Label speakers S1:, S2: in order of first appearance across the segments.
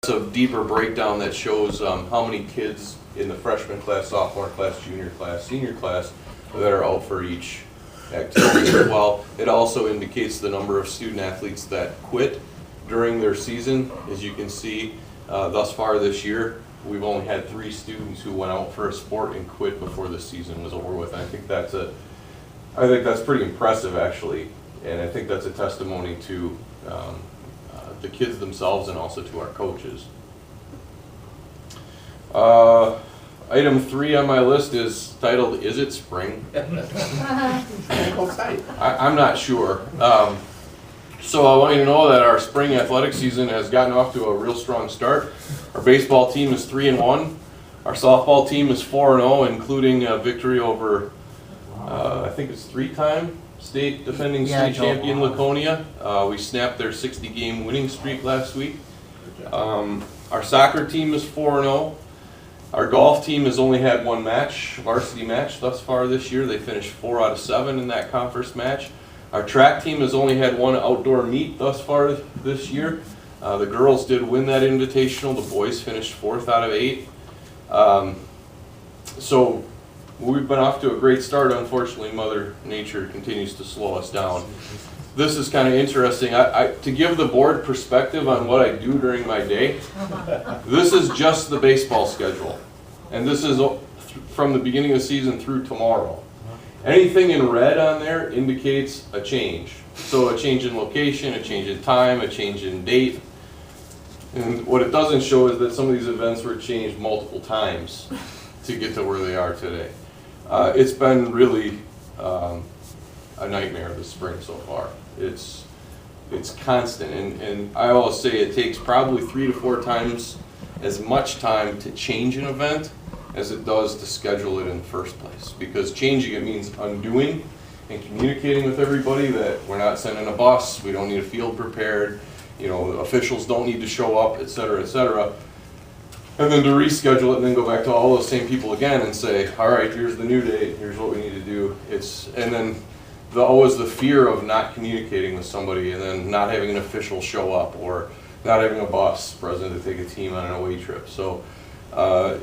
S1: a deeper breakdown that shows how many kids in the freshman class, sophomore class, junior class, senior class that are out for each activity as well. It also indicates the number of student athletes that quit during their season. As you can see, thus far this year, we've only had 3 students who went out for a sport and quit before the season was over with. And I think that's pretty impressive, actually, and I think that's a testimony to the kids themselves and also to our coaches. Item 3 on my list is titled, "Is it spring?" I'm not sure. So I want you to know that our spring athletic season has gotten off to a real strong start. Our baseball team is 3-1. Our softball team is 4-0, including a victory over, I think it's 3-time defending state champion Laconia. We snapped their 60-game winning streak last week. Our soccer team is 4-0. Our golf team has only had 1 varsity match thus far this year. They finished 4 out of 7 in that conference match. Our track team has only had 1 outdoor meet thus far this year. The girls did win that invitational. The boys finished 4th out of 8. So we've been off to a great start. Unfortunately, Mother Nature continues to slow us down. This is kind of interesting. To give the board perspective on what I do during my day, this is just the baseball schedule. And this is from the beginning of the season through tomorrow. Anything in red on there indicates a change. So a change in location, a change in time, a change in date. And what it doesn't show is that some of these events were changed multiple times to get to where they are today. It's been really a nightmare this spring so far. It's constant, and I always say it takes probably 3 to 4 times as much time to change an event as it does to schedule it in the first place. Because changing it means undoing and communicating with everybody that we're not sending a bus, we don't need a field prepared, officials don't need to show up, et cetera, et cetera. And then to reschedule it and then go back to all those same people again and say, all right, here's the new date, here's what we need to do. And then always the fear of not communicating with somebody and then not having an official show up or not having a bus present to take a team on an away trip. So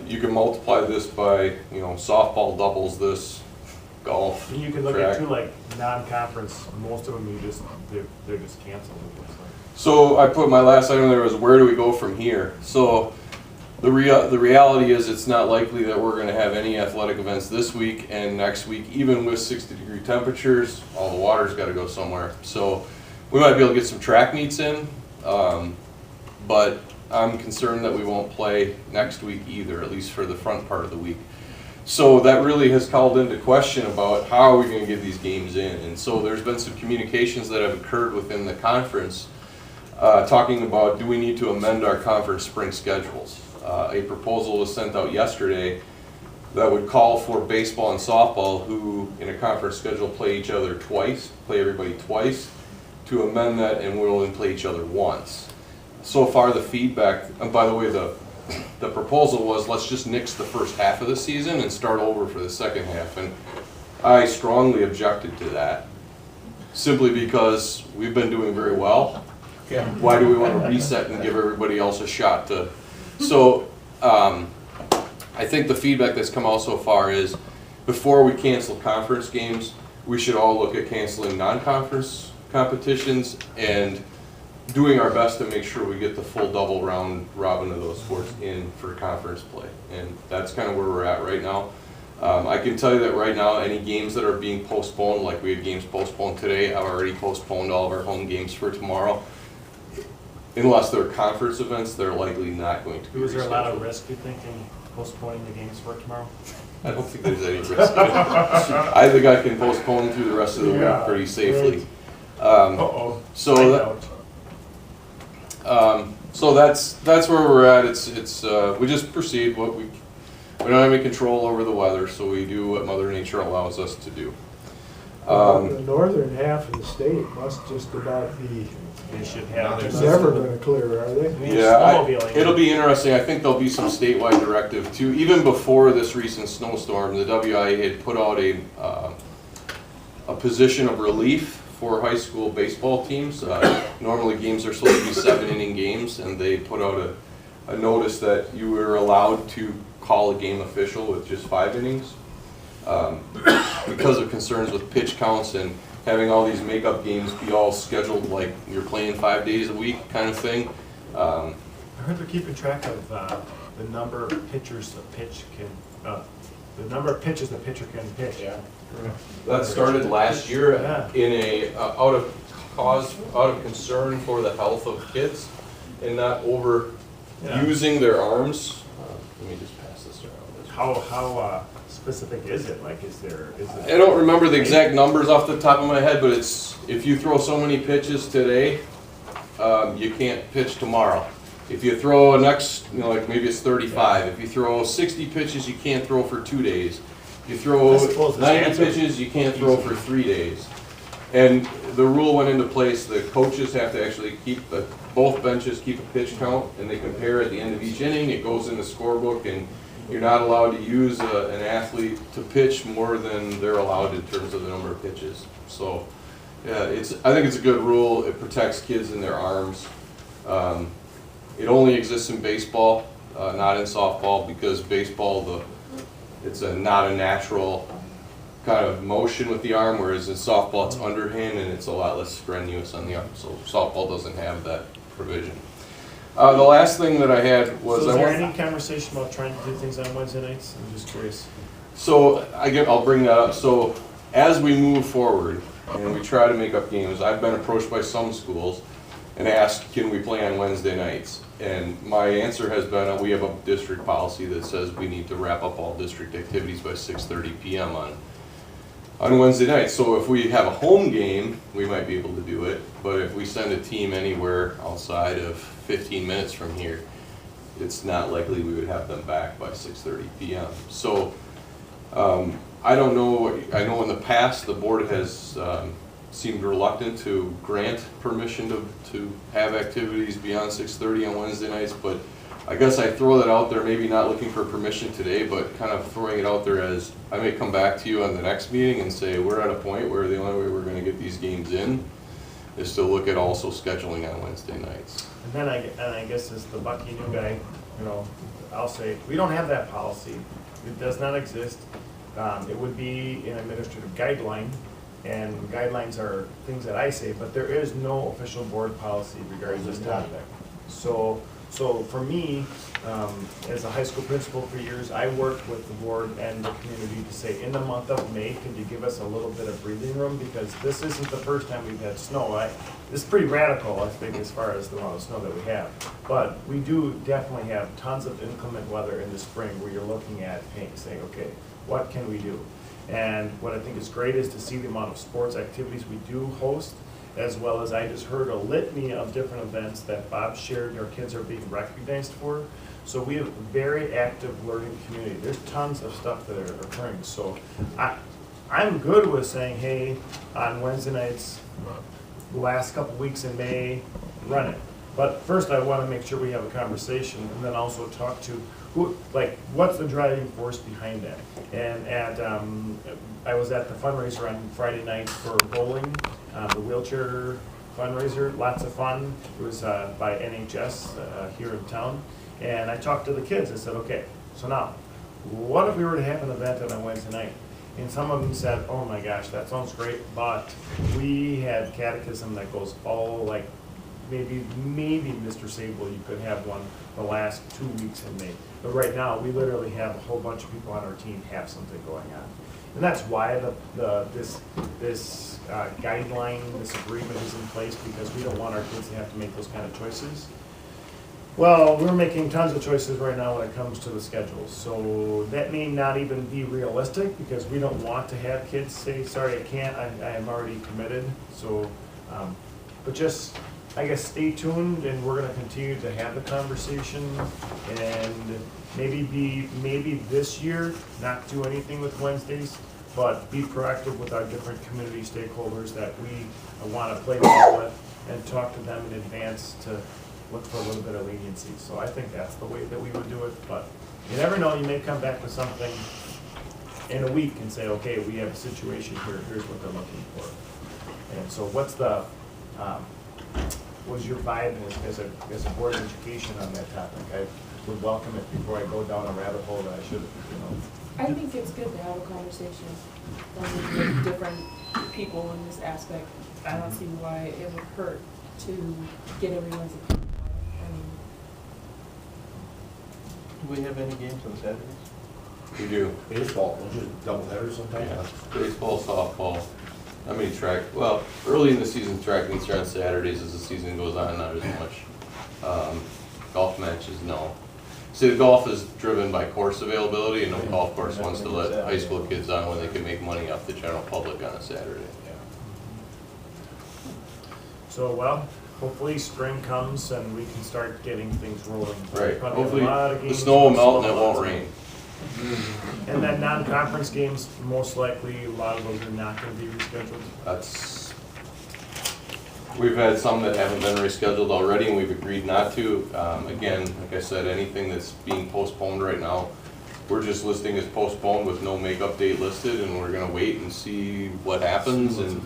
S1: you can multiply this by, softball doubles this, golf,
S2: and you can look
S1: track.
S2: at too, like non-conference, most of them they're just canceled.
S1: So I put my last item there was where do we go from here? So the reality is it's not likely that we're going to have any athletic events this week and next week, even with 60-degree temperatures. All the water's got to go somewhere. So we might be able to get some track meets in, but I'm concerned that we won't play next week either, at least for the front part of the week. So that really has called into question about how are we going to get these games in. And so there's been some communications that have occurred within the conference talking about do we need to amend our conference spring schedules. A proposal was sent out yesterday that would call for baseball and softball, who in a conference schedule play everybody twice, to amend that and we'll only play each other once. So far the feedback, and by the way, the proposal was let's just nix the first half of the season and start over for the second half. And I strongly objected to that, simply because we've been doing very well.
S3: Yeah.
S1: Why do we want to reset and give everybody else a shot to? So I think the feedback that's come out so far is before we cancel conference games, we should all look at canceling non-conference competitions and doing our best to make sure we get the full double round robin of those sports in for conference play. And that's kind of where we're at right now. I can tell you that right now any games that are being postponed, like we had games postponed today, I've already postponed all of our home games for tomorrow. Unless they're conference events, they're likely not going to be rescheduled.
S2: Is there a lot of risk, you think, in postponing the games for tomorrow?
S1: I don't think there's any risk in it. I think I can postpone through the rest of the week pretty safely. So that's where we're at. We just proceed. We don't have any control over the weather, so we do what Mother Nature allows us to do.
S3: The northern half of the state must just about be never going to clear, are they?
S1: Yeah, it'll be interesting. I think there'll be some statewide directive too. Even before this recent snowstorm, the WIA had put out a position of relief for high school baseball teams. Normally games are supposed to be 7-inning games, and they put out a notice that you were allowed to call a game official with just 5 innings. Because of concerns with pitch counts and having all these makeup games be all scheduled like you're playing 5 days a week kind of thing.
S2: I heard they're keeping track of the number of pitchers a pitch can, the number of pitches a pitcher can pitch.
S3: Yeah.
S1: That started last year
S2: Yeah.
S1: in a out of concern for the health of kids and not overusing their arms. Let me just pass this around.
S2: How specific is it? Like, is it?
S1: I don't remember the exact numbers off the top of my head, but it's if you throw so many pitches today, you can't pitch tomorrow. If you throw next, like maybe it's 35. If you throw 60 pitches, you can't throw for 2 days. If you throw 90 pitches, you can't throw for 3 days. And the rule went into place, the coaches have to actually keep both benches keep a pitch count, and they compare at the end of each inning. It goes in the scorebook, and you're not allowed to use an athlete to pitch more than they're allowed in terms of the number of pitches. So, yeah, I think it's a good rule. It protects kids in their arms. It only exists in baseball, not in softball, because baseball, it's not a natural kind of motion with the arm, whereas in softball it's underhand and it's a lot less strenuous on the arm. So softball doesn't have that provision. The last thing that I had was
S2: So is there any conversation about trying to do things on Wednesday nights? I'm just curious.
S1: So I'll bring that up. So as we move forward and we try to make up games, I've been approached by some schools and asked, can we play on Wednesday nights? And my answer has been, we have a district policy that says we need to wrap up all district activities by 6:30 p.m. on Wednesday nights. So if we have a home game, we might be able to do it. But if we send a team anywhere outside of 15 minutes from here, it's not likely we would have them back by 6:30 p.m. So I don't know. I know in the past the board has seemed reluctant to grant permission to have activities beyond 6:30 on Wednesday nights, but I guess I throw that out there, maybe not looking for permission today, but kind of throwing it out there as I may come back to you on the next meeting and say we're at a point where the only way we're going to get these games in is to look at also scheduling on Wednesday nights.
S2: And then I guess as the Bucky new guy, I'll say, we don't have that policy. It does not exist. It would be an administrative guideline, and guidelines are things that I say, but there is no official board policy regarding this topic. So for me, as a high school principal for years, I worked with the board and the community to say, in the month of May, can you give us a little bit of breathing room? Because this isn't the first time we've had snow. This is pretty radical, I think, as far as the amount of snow that we have. But we do definitely have tons of inclement weather in the spring where you're looking at saying, okay, what can we do? And what I think is great is to see the amount of sports activities we do host, as well as I just heard a litany of different events that Bob shared and our kids are being recognized for. So we have a very active learning community. There's tons of stuff that are occurring. So I'm good with saying, hey, on Wednesday nights, the last couple weeks in May, run it. But first I want to make sure we have a conversation and then also talk to what's the driving force behind that? And I was at the fundraiser on Friday night for bowling, the wheelchair fundraiser, lots of fun. It was by NHS here in town. And I talked to the kids. I said, okay, so now, what if we were to have an event on a Wednesday night? And some of them said, oh my gosh, that sounds great, but we have catechism that goes all maybe Mr. Sable, you could have one the last 2 weeks in May. But right now, we literally have a whole bunch of people on our team have something going on. And that's why this guideline, this agreement is in place, because we don't want our kids to have to make those kind of choices. Well, we're making tons of choices right now when it comes to the schedules. So that may not even be realistic, because we don't want to have kids say, sorry, I can't, I am already committed. So, but just, I guess, stay tuned, and we're gonna continue to have the conversation, and maybe this year, not do anything with Wednesdays, but be proactive with our different community stakeholders that we wanna play ball with, and talk to them in advance to look for a little bit of leniency. So I think that's the way that we would do it, but you never know, you may come back with something in a week and say, okay, we have a situation here, here's what they're looking for. And so what's the was your vibe as a board of education on that topic? I would welcome it before I go down a rabbit hole that I should,
S4: I think it's good to have a conversation with different people in this aspect. I don't see why it would hurt to get everyone's opinion.
S5: Do we have any games on Saturdays?
S1: We do.
S6: Baseball, don't you double headers sometimes?
S1: Yeah, baseball, softball, I mean track, well, early in the season, track meets are on Saturdays. As the season goes on, not as much. Golf matches, no. See, the golf is driven by course availability, and no golf course wants to let high school kids on when they can make money off the general public on a Saturday.
S2: So, well, hopefully spring comes and we can start getting things rolling.
S1: Right,
S2: Probably have a
S1: hopefully
S2: lot of
S1: the
S2: games,
S1: snow will melt and it
S2: slow
S1: won't
S2: months.
S1: rain.
S2: And then non-conference games, most likely, a lot of those are not gonna be rescheduled.
S1: That's, we've had some that haven't been rescheduled already, and we've agreed not to. Again, like I said, anything that's being postponed right now, we're just listing as postponed with no makeup date listed, and we're gonna wait and see what happens. And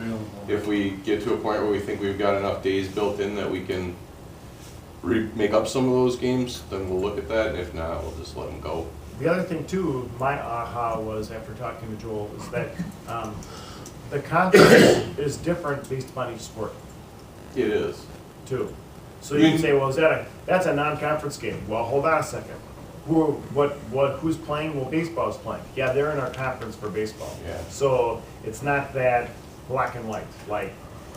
S1: if we get to a point where we think we've got enough days built in that we can make up some of those games, then we'll look at that, and if not, we'll just let them go.
S2: The other thing too, my aha was after talking to Joel, is that the conference is different based upon each sport
S1: It is.
S2: too. So you can say, well, that's a non-conference game. Well, hold on a second. Who's playing? Well, baseball's playing. Yeah, they're in our conference for baseball.
S1: Yeah.
S2: So it's not that black and white. Like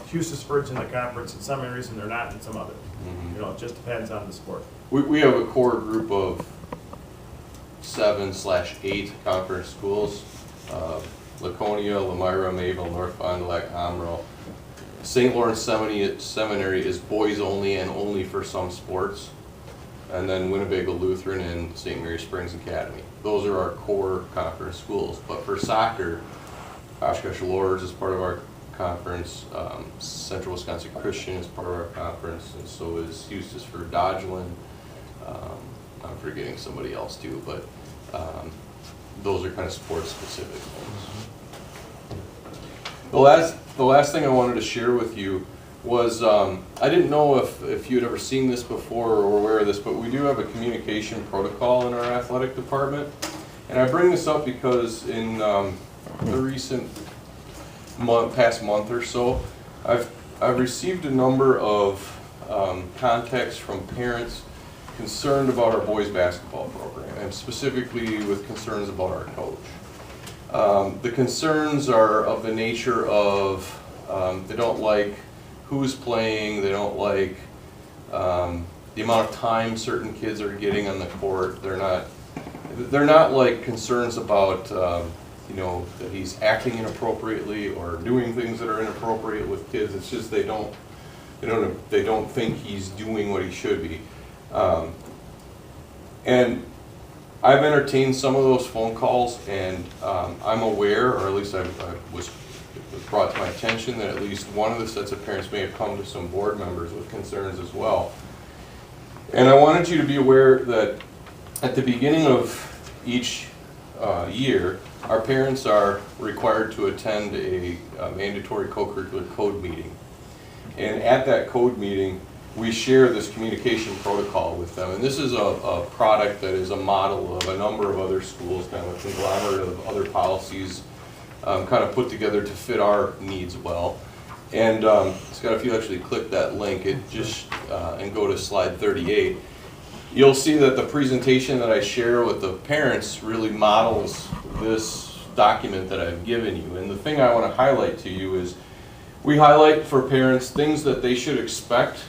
S2: Houston's in the conference in some areas and they're not in some others.
S1: Mhm.
S2: You know, it just depends on the sport.
S1: We have a core group of 7/8 conference schools. Laconia, Lamira, Mayville, North Fond du Lac, Amro. St. Lawrence Seminary is boys only and only for some sports. And then Winnebago Lutheran and St. Mary Springs Academy. Those are our core conference schools. But for soccer, Oshkosh Lords is part of our conference. Central Wisconsin Christian is part of our conference, and so is Eustis for Dodgeland. I'm forgetting somebody else too, but those are kind of sports specific ones. The last thing I wanted to share with you was, I didn't know if you'd ever seen this before or were aware of this, but we do have a communication protocol in our athletic department. And I bring this up because in the recent past month or so, I've received a number of contacts from parents concerned about our boys basketball program, and specifically with concerns about our coach. The concerns are of the nature of they don't like who's playing, they don't like the amount of time certain kids are getting on the court. They're not like concerns about you know, that he's acting inappropriately or doing things that are inappropriate with kids. It's just they don't think he's doing what he should be. And I've entertained some of those phone calls, and I'm aware, or at least it was brought to my attention, that at least one of the sets of parents may have come to some board members with concerns as well. And I wanted you to be aware that at the beginning of each year, our parents are required to attend a mandatory co-curricular code meeting. And at that code meeting, we share this communication protocol with them. And this is a product that is a model of a number of other schools, kind of a conglomerate of other policies kind of put together to fit our needs well. And Scott, if you actually click that link and go to slide 38, you'll see that the presentation that I share with the parents really models this document that I've given you. And the thing I want to highlight to you is we highlight for parents things that they should expect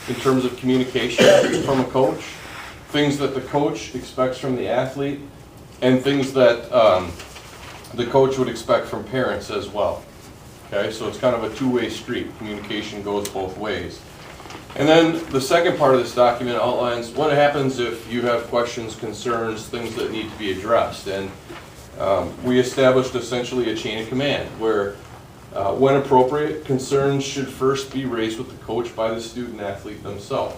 S1: in terms of communication from a coach, things that the coach expects from the athlete, and things that the coach would expect from parents as well. Okay, so it's kind of a two-way street. Communication goes both ways. And then the second part of this document outlines what happens if you have questions, concerns, things that need to be addressed. And we established essentially a chain of command where when appropriate, concerns should first be raised with the coach by the student athlete themselves.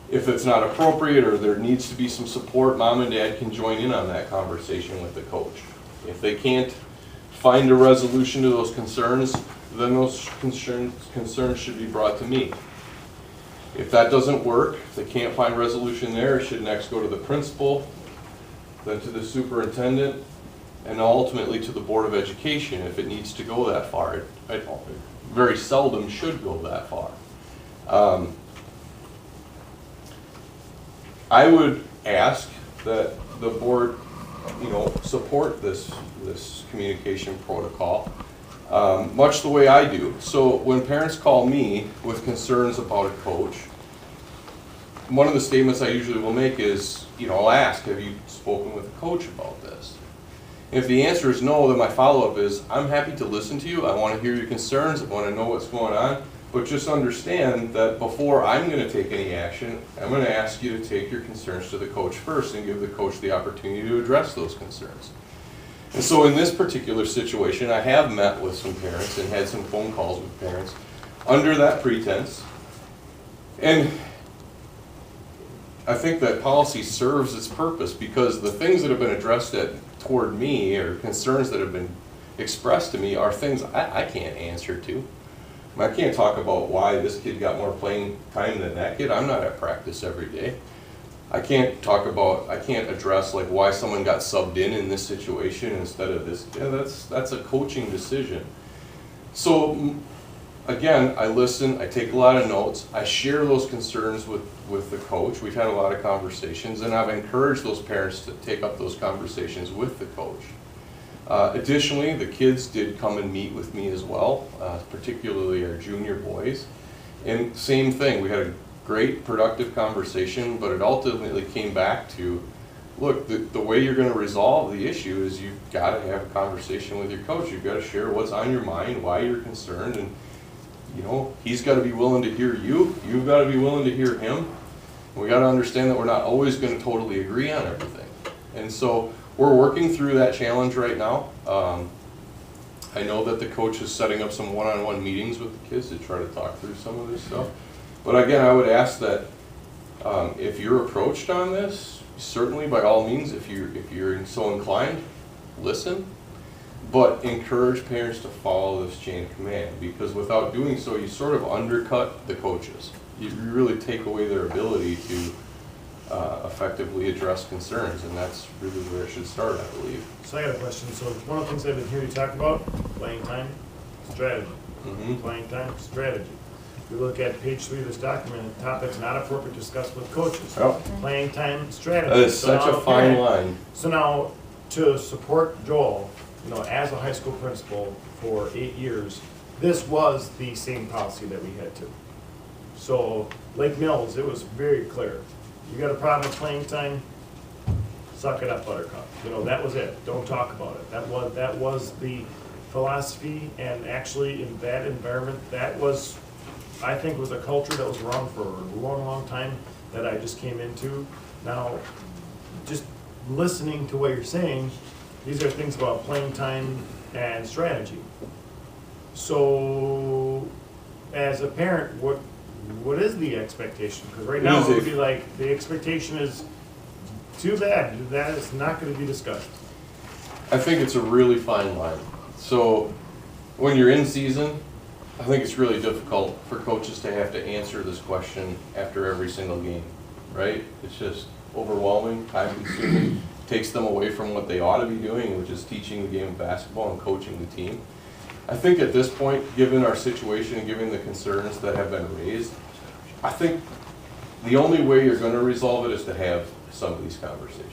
S1: If it's not appropriate or there needs to be some support, mom and dad can join in on that conversation with the coach. If they can't find a resolution to those concerns, then those concerns should be brought to me. If that doesn't work, if they can't find resolution there, it should next go to the principal, then to the superintendent, and ultimately to the Board of Education if it needs to go that far. It very seldom should go that far. I would ask that the board, support this communication protocol, much the way I do. So when parents call me with concerns about a coach, one of the statements I usually will make is, I'll ask, have you spoken with a coach about this? If the answer is no, then my follow-up is, I'm happy to listen to you. I want to hear your concerns. I want to know what's going on. But just understand that before I'm going to take any action, I'm going to ask you to take your concerns to the coach first and give the coach the opportunity to address those concerns. And so in this particular situation, I have met with some parents and had some phone calls with parents under that pretense. And I think that policy serves its purpose because the things that have been addressed toward me or concerns that have been expressed to me are things I can't answer to. I can't talk about why this kid got more playing time than that kid. I'm not at practice every day. I can't address like why someone got subbed in this situation instead of this. Yeah, that's a coaching decision. So again, I listen, I take a lot of notes, I share those concerns with the coach. We've had a lot of conversations, and I've encouraged those parents to take up those conversations with the coach. Additionally, the kids did come and meet with me as well, particularly our junior boys. And same thing, we had a great productive conversation, but it ultimately came back to, look, the way you're going to resolve the issue is you've got to have a conversation with your coach. You've got to share what's on your mind, why you're concerned, and he's got to be willing to hear you. You've got to be willing to hear him. And we got to understand that we're not always going to totally agree on everything. And so we're working through that challenge right now. I know that the coach is setting up some one-on-one meetings with the kids to try to talk through some of this stuff. But again, I would ask that if you're approached on this, certainly by all means, if you're so inclined, listen. But encourage parents to follow this chain of command, because without doing so, you sort of undercut the coaches. You really take away their ability to effectively address concerns, and that's really where it should start, I believe.
S2: So I got a question. So one of the things I've been hearing you talk about, playing time, strategy. Playing time, strategy. If you look at page 3 of this document, topics not appropriate to discuss with coaches.
S1: Oh.
S2: Playing time, strategy.
S1: That is such a fine line.
S2: So now, to support Joel, as a high school principal for 8 years, this was the same policy that we had too. So Lake Mills, it was very clear. You got a problem with playing time, suck it up, buttercup. That was it. Don't talk about it. That was the philosophy, and actually in that environment, that was, I think, was a culture that was around for a long, long time that I just came into. Now, just listening to what you're saying, these are things about playing time and strategy. So, as a parent, what is the expectation? Because right now it would be like, the expectation is too bad, that is not going to be discussed.
S1: I think it's a really fine line. So when you're in season, I think it's really difficult for coaches to have to answer this question after every single game, right? It's just overwhelming, time consuming, takes them away from what they ought to be doing, which is teaching the game of basketball and coaching the team. I think at this point, given our situation and given the concerns that have been raised, I think the only way you're going to resolve it is to have some of these conversations.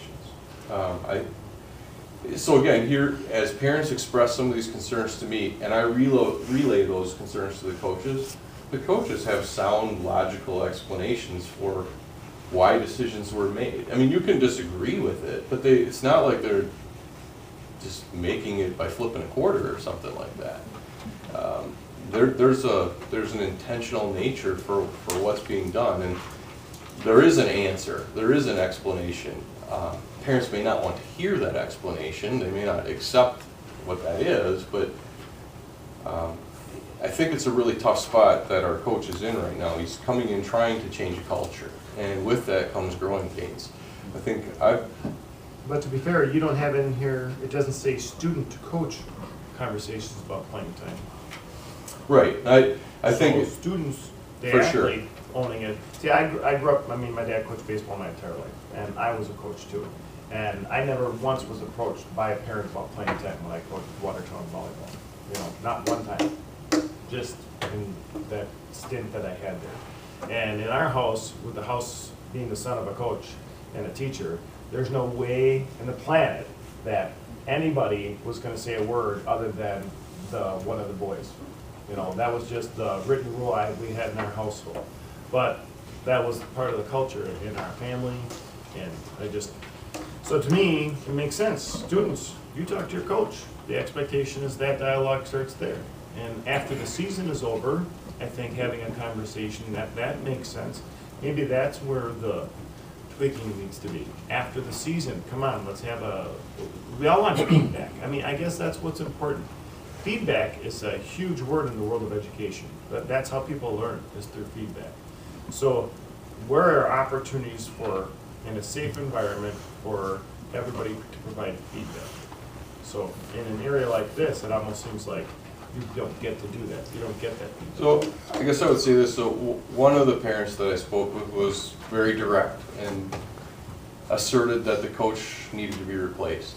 S1: So again, here, as parents express some of these concerns to me, and I relay those concerns to the coaches have sound, logical explanations for why decisions were made. I mean, you can disagree with it, but it's not like they're just making it by flipping a quarter or something like that. There's an intentional nature for what's being done, and there is an answer, there is an explanation. Parents may not want to hear that explanation, they may not accept what that is, but I think it's a really tough spot that our coach is in right now. He's coming in trying to change a culture, and with that comes growing pains.
S2: But to be fair, you don't have in here, it doesn't say student to coach conversations about playing time.
S1: Right, I think
S2: So students, the
S1: for sure.
S2: athlete, owning it. See, I grew up, I mean, my dad coached baseball my entire life, and I was a coach too. And I never once was approached by a parent about playing tag when I coached Watertown volleyball. You know, not one time, just in that stint that I had there. And in our house, with the house being the son of a coach and a teacher, there's no way in the planet that anybody was gonna say a word other than one of the boys. You know, that was just the written rule we had in our household. But that was part of the culture in our family, and so to me, it makes sense. Students, you talk to your coach, the expectation is that dialogue starts there. And after the season is over, I think having a conversation, that makes sense. Maybe that's where the tweaking needs to be. After the season, come on, let's have we all want feedback. I mean, I guess that's what's important. Feedback is a huge word in the world of education. That's how people learn, is through feedback. So where are opportunities for, in a safe environment, for everybody to provide feedback? So in an area like this, it almost seems like you don't get to do that. You don't get that feedback.
S1: So I guess I would say this. So one of the parents that I spoke with was very direct and asserted that the coach needed to be replaced.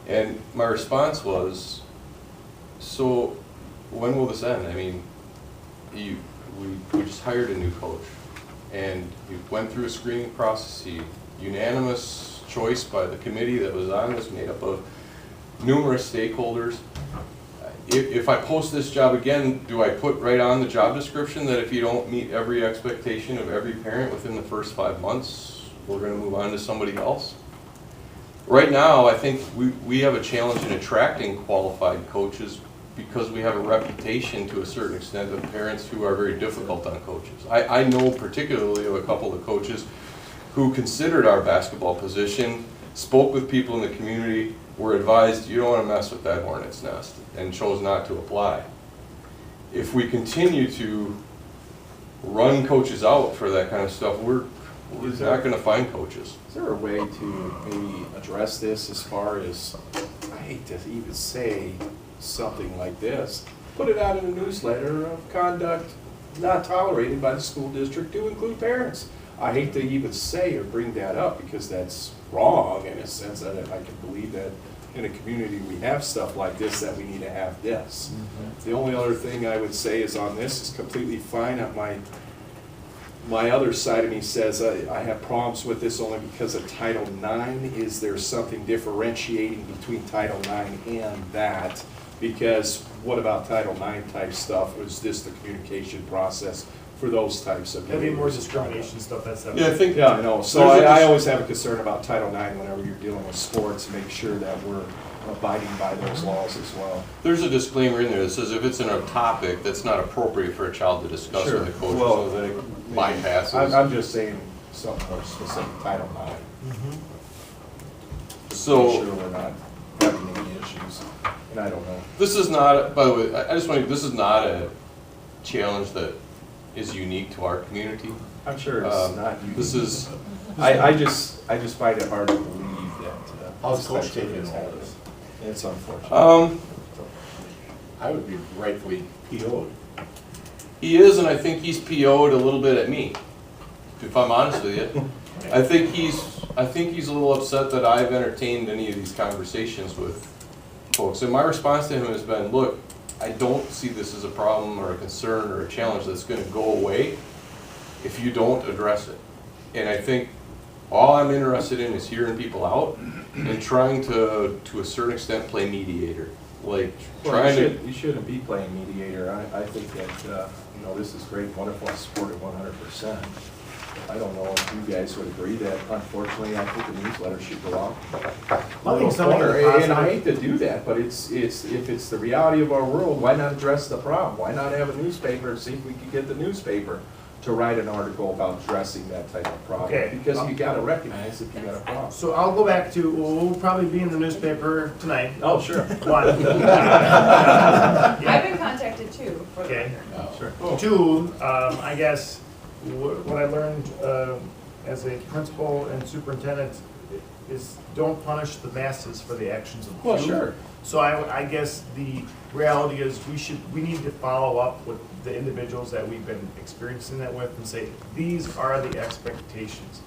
S1: And my response was, so when will this end? I mean, we just hired a new coach, and we went through a screening process, unanimous choice by the committee that was on this, made up of numerous stakeholders. If I post this job again, do I put right on the job description that if you don't meet every expectation of every parent within the first 5 months, we're going to move on to somebody else? Right now, I think we have a challenge in attracting qualified coaches because we have a reputation to a certain extent of parents who are very difficult on coaches. I know particularly of a couple of coaches who considered our basketball position, spoke with people in the community, were advised you don't want to mess with that hornet's nest, and chose not to apply. If we continue to run coaches out for that kind of stuff, we're not going to find coaches.
S6: Is there a way to maybe address this as far as, I hate to even say something like this, put it out in a newsletter of conduct not tolerated by the school district to include parents? I hate to even say or bring that up because that's wrong in a sense that I can believe that in a community we have stuff like this, that we need to have this. The only other thing I would say is on this is completely fine. My other side of me says I have problems with this only because of Title IX. Is there something differentiating between Title IX and that? Because what about Title IX type stuff? Is this the communication process for those types of
S2: That'd be more
S6: behaviors?
S2: discrimination stuff, that's
S1: Yeah, I think.
S6: Yeah, I know. So I always have a concern about Title IX whenever you're dealing with sports, make sure that we're abiding by those laws as well.
S1: There's a disclaimer in there that says if it's in a topic that's not appropriate for a child to discuss
S6: Sure.
S1: with the coach,
S6: Well,
S1: so that it bypasses.
S6: I'm just saying something more specific, Title IX.
S1: So
S6: Make sure we're not having any issues, and I don't know.
S1: this is not, by the way, I just want to, this is not a challenge that is unique to our community.
S6: I'm sure it's not unique.
S1: This is,
S6: I just find it hard to believe that.
S7: How's
S6: this
S7: Coach
S6: type of
S7: taking
S6: thing is
S7: all
S6: happening.
S7: this?
S6: It's unfortunate.
S7: I would be rightfully PO'd.
S1: he is, and I think he's PO'd a little bit at me, if I'm honest with you. I think he's a little upset that I've entertained any of these conversations with folks. And my response to him has been, look, I don't see this as a problem or a concern or a challenge that's going to go away if you don't address it. And I think all I'm interested in is hearing people out and trying to a certain extent, play mediator. Like
S6: You shouldn't be playing mediator. I think that, this is great, wonderful, I support it 100%. I don't know if you guys would agree that, unfortunately, I think the newsletter should go out.
S2: I think something
S6: And I hate to do that, but if it's the reality of our world, why not address the problem? Why not have a newspaper and see if we can get the newspaper to write an article about addressing that type of problem?
S2: Okay.
S6: Because you gotta recognize if you got a problem.
S2: So I'll go back to, we'll probably be in the newspaper tonight.
S6: Oh, sure.
S2: One.
S8: I've been contacted too, for the
S2: Okay.
S8: record.
S6: Sure.
S2: Two, I guess, what I learned as a principal and superintendent is don't punish the masses for the actions of the few.
S6: Well, sure.
S2: So I guess the reality is we need to follow up with the individuals that we've been experiencing that with and say, these are the expectations.